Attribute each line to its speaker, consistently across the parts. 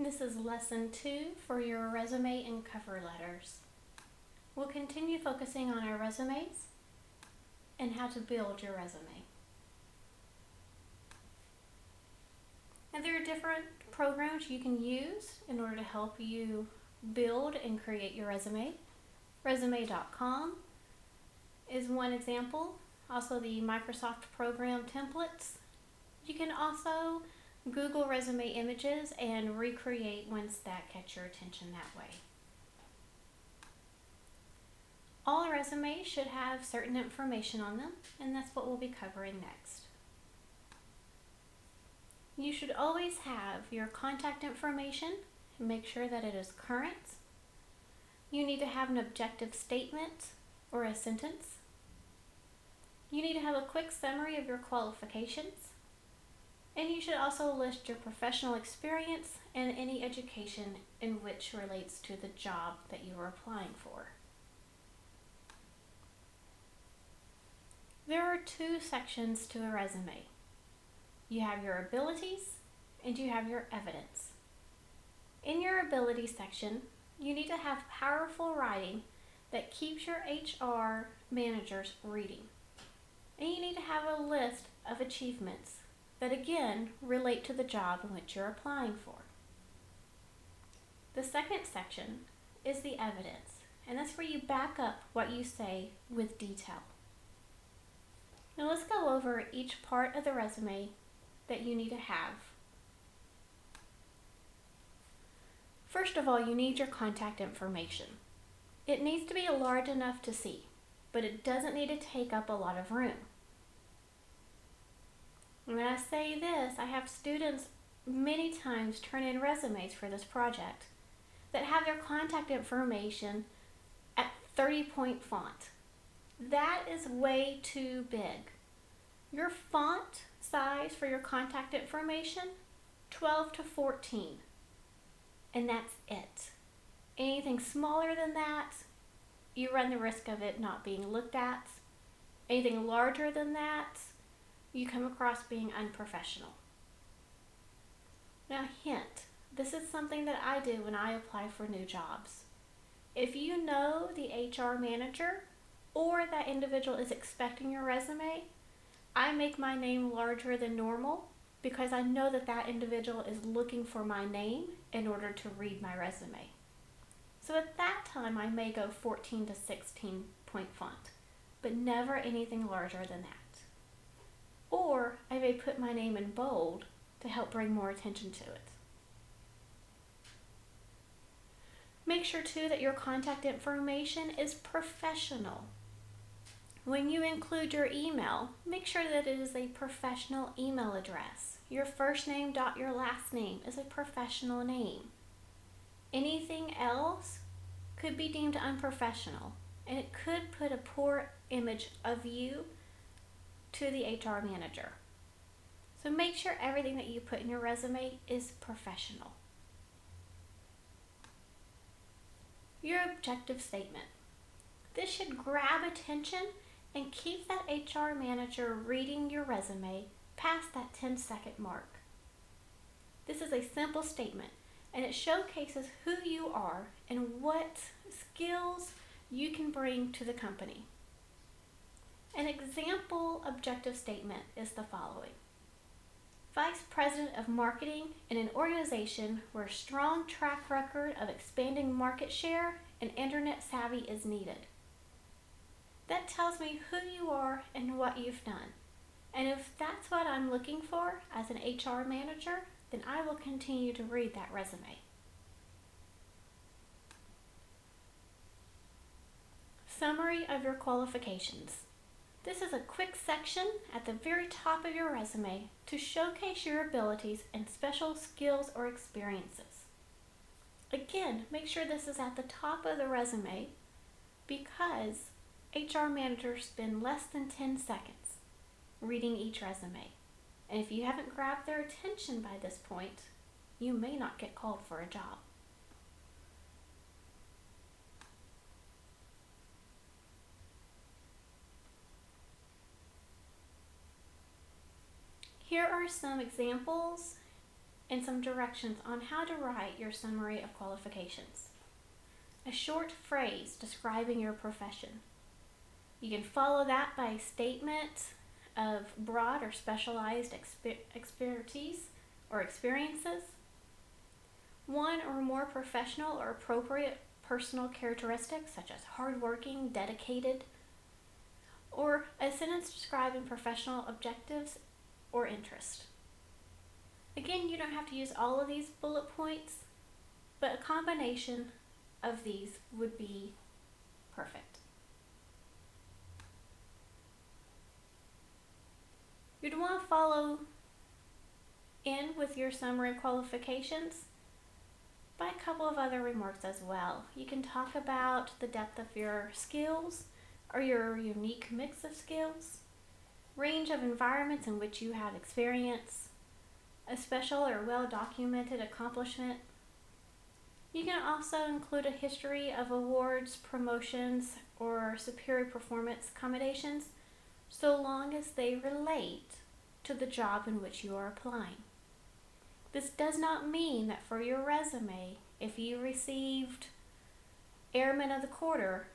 Speaker 1: This is lesson 2 for your resume and cover letters. We'll continue focusing on our resumes and how to build your resume. And there are different programs you can use in order to help you build and create your resume. Resume.com is one example. Also the Microsoft program templates. You can also Google resume images and recreate ones that catch your attention that way. All resumes should have certain information on them, and that's what we'll be covering next. You should always have your contact information and make sure that it is current. You need to have an objective statement or a sentence. You need to have a quick summary of your qualifications. And you should also list your professional experience and any education in which relates to the job that you are applying for. There are 2 sections to a resume. You have your abilities and you have your evidence. In your ability section, you need to have powerful writing that keeps your HR managers reading. And you need to have a list of achievements that again relate to the job in which you're applying for. The second section is the evidence, and that's where you back up what you say with detail. Now let's go over each part of the resume that you need to have. First of all, you need your contact information. It needs to be large enough to see, but it doesn't need to take up a lot of room. When I say this, I have students many times turn in resumes for this project that have their contact information at 30-point font. That is way too big. Your font size for your contact information, 12 to 14, and that's it. Anything smaller than that, you run the risk of it not being looked at. Anything larger than that, you come across being unprofessional. Now hint, this is something that I do when I apply for new jobs. If you know the HR manager or that individual is expecting your resume, I make my name larger than normal because I know that that individual is looking for my name in order to read my resume. So at that time I may go 14 to 16 point font, but never anything larger than that. Or I may put my name in bold to help bring more attention to it. Make sure too that your contact information is professional. When you include your email, make sure that it is a professional email address. Your first name dot your last name is a professional name. Anything else could be deemed unprofessional, and it could put a poor image of you to the HR manager. So make sure everything that you put in your resume is professional. Your objective statement. This should grab attention and keep that HR manager reading your resume past that 10-second mark. This is a simple statement, and it showcases who you are and what skills you can bring to the company. An example objective statement is the following. Vice President of Marketing in an organization where a strong track record of expanding market share and internet savvy is needed. That tells me who you are and what you've done. And if that's what I'm looking for as an HR manager, then I will continue to read that resume. Summary of your qualifications. This is a quick section at the very top of your resume to showcase your abilities and special skills or experiences. Again, make sure this is at the top of the resume because HR managers spend less than 10 seconds reading each resume. And if you haven't grabbed their attention by this point, you may not get called for a job. Here are some examples and some directions on how to write your summary of qualifications. A short phrase describing your profession. You can follow that by a statement of broad or specialized expertise or experiences. One or more professional or appropriate personal characteristics such as hardworking, dedicated, or a sentence describing professional objectives or interest. Again, you don't have to use all of these bullet points, but a combination of these would be perfect. You'd want to follow in with your summary qualifications by a couple of other remarks as well. You can talk about the depth of your skills or your unique mix of skills, range of environments in which you have experience, a special or well-documented accomplishment. You can also include a history of awards, promotions, or superior performance accommodations, so long as they relate to the job in which you are applying. This does not mean that for your resume, if you received Airman of the Quarter,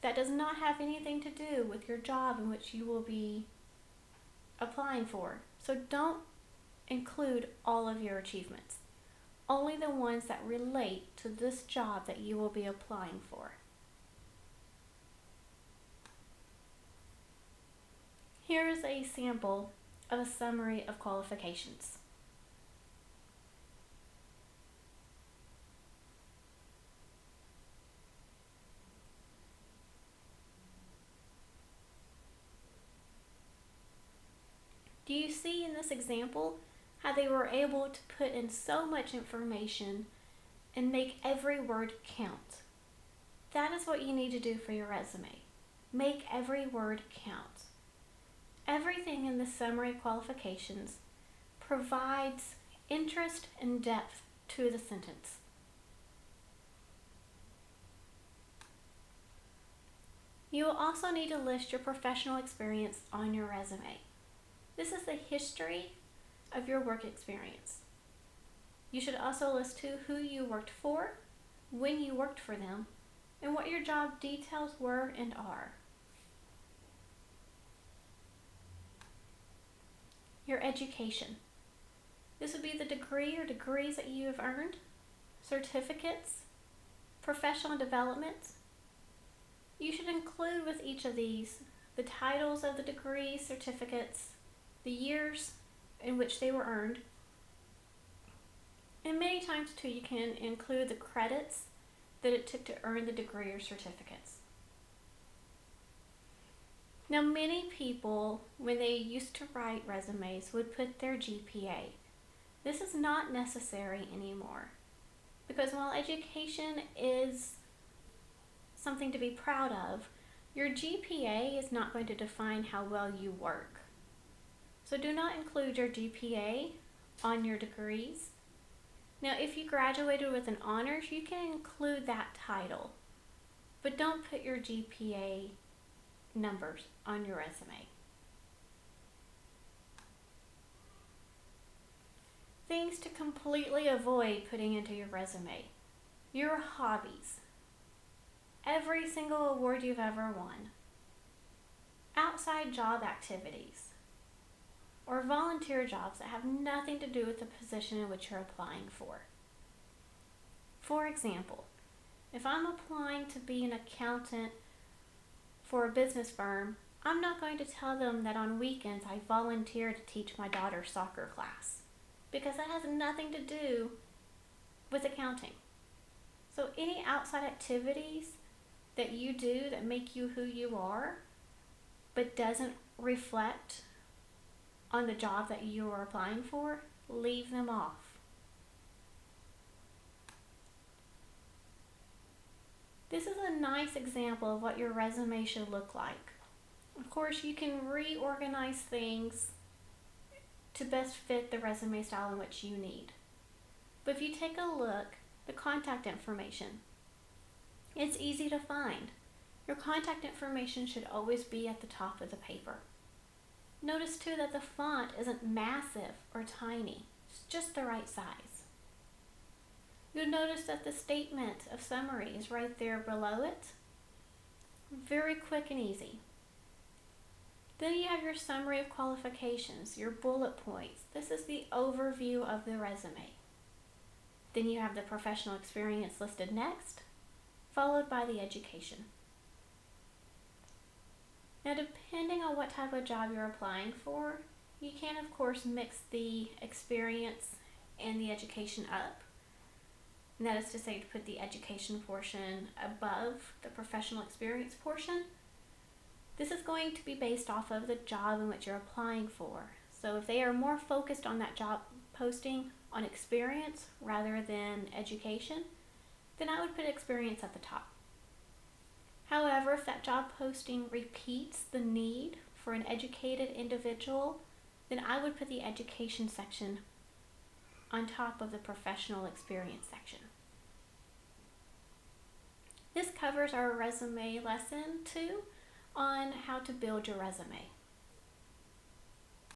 Speaker 1: that does not have anything to do with your job in which you will be applying for. So don't include all of your achievements, only the ones that relate to this job that you will be applying for. Here is a sample of a summary of qualifications. Do you see in this example how they were able to put in so much information and make every word count? That is what you need to do for your resume. Make every word count. Everything in the summary qualifications provides interest and depth to the sentence. You will also need to list your professional experience on your resume. This is the history of your work experience. You should also list who you worked for, when you worked for them, and what your job details were and are. Your education. This would be the degree or degrees that you have earned, certificates, professional development. You should include with each of these the titles of the degrees, certificates, the years in which they were earned, and many times too you can include the credits that it took to earn the degree or certificates. Now, many people, when they used to write resumes, would put their GPA. This is not necessary anymore, because while education is something to be proud of, your GPA is not going to define how well you work. So do not include your GPA on your degrees. Now, if you graduated with an honors, you can include that title, but don't put your GPA numbers on your resume. Things to completely avoid putting into your resume. Your hobbies. Every single award you've ever won. Outside job activities. Or volunteer jobs that have nothing to do with the position in which you're applying for. For example, if I'm applying to be an accountant for a business firm, I'm not going to tell them that on weekends I volunteer to teach my daughter's soccer class, because that has nothing to do with accounting. So any outside activities that you do that make you who you are, but doesn't reflect on the job that you are applying for, leave them off. This is a nice example of what your resume should look like. Of course, you can reorganize things to best fit the resume style in which you need. But if you take a look, the contact information, it's easy to find. Your contact information should always be at the top of the paper. Notice too that the font isn't massive or tiny. It's just the right size. You'll notice that the statement of summary is right there below it. Very quick and easy. Then you have your summary of qualifications, your bullet points. This is the overview of the resume. Then you have the professional experience listed next, followed by the education. Now, depending on what type of job you're applying for, you can of course mix the experience and the education up. And that is to say, to put the education portion above the professional experience portion. This is going to be based off of the job in which you're applying for. So if they are more focused on that job posting on experience rather than education, then I would put experience at the top. However, if that job posting repeats the need for an educated individual, then I would put the education section on top of the professional experience section. This covers our resume lesson 2 on how to build your resume.